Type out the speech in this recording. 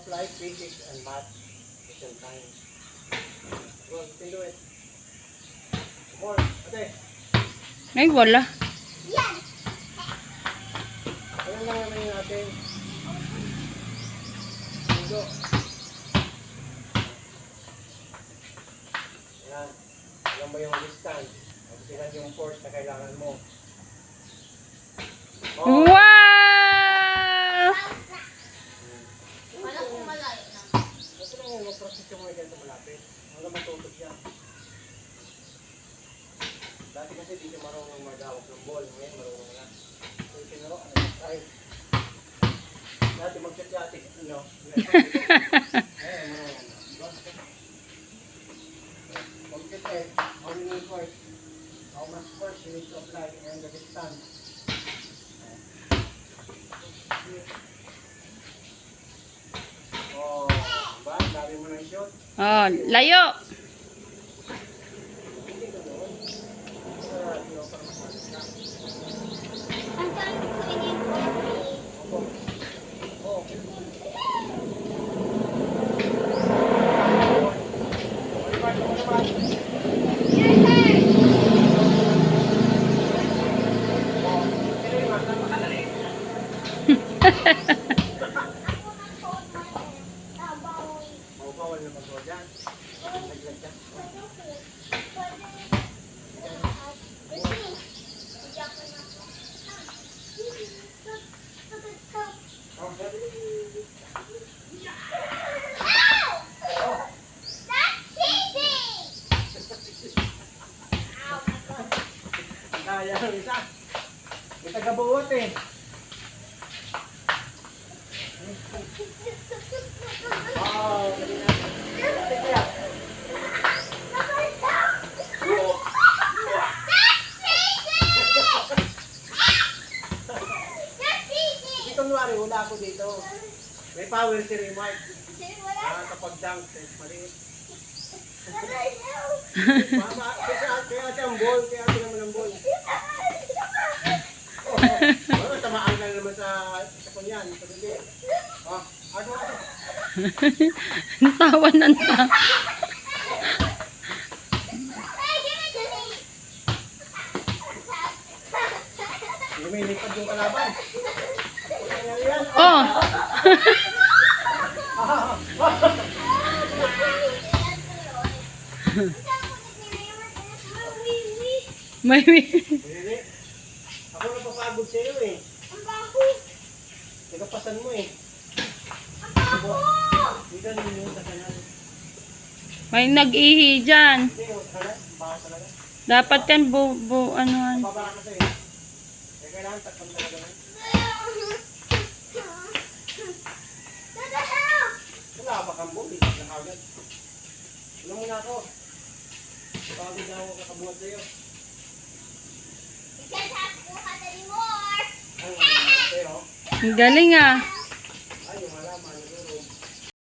apply physics and math at the same time. Go, you can do it. More, ate. Ay, wala. Ayan lang naman yung natin. Go. Ayan. Alam mo yung distance. At sila yung force na kailangan mo. Oh. Wow! Wala kung malayo na. Ito lang yung mag-practice yung mga ganito malapit. Hanggang matutok siya. Dati kasi di siya marunong mag-awak ng ball. Ngayon marunong na. So sinaro, try. Dati mag-chat-chatting. Ano? Ngayon marunong na. Mag-chat-chat. How you need first? How much first you need to apply and the distance. Oh, ba? Dami mo ng shot. Oh, layo. Ang sabi ko ini Bawal na pag dyan. Naglag ka. Kaya ng isa. May taga-buwat eh. Wow, dali na. Kaya. Hindi kunwari, wala ako dito. May power si Remark. Kapag dunk, maliit. Mama, kaya siya ang ball, kaya siya naman ang ball. Oh, tamaan lang naman sa kunyan, sa bili. Oh, ano. Tawa ng tawa. Lumilipad yung kalaban. Yan. Oh. May Hindi. Ako napapagod sa'yo eh. Nagapasan mo eh. Hindi ka nilimutan sa kanal. may nag-ihi dyan. Hindi, sa kanal. Baka talaga. Dapat yan anuhan. Babara ka sa'yo. Kaya kailangan takpan talaga na. Wala ba kang bumbi? Nakagad. Wala muna ako. Pagod na ako kakabuhat sa'yo. Ang sa'yo. Ang galing ah.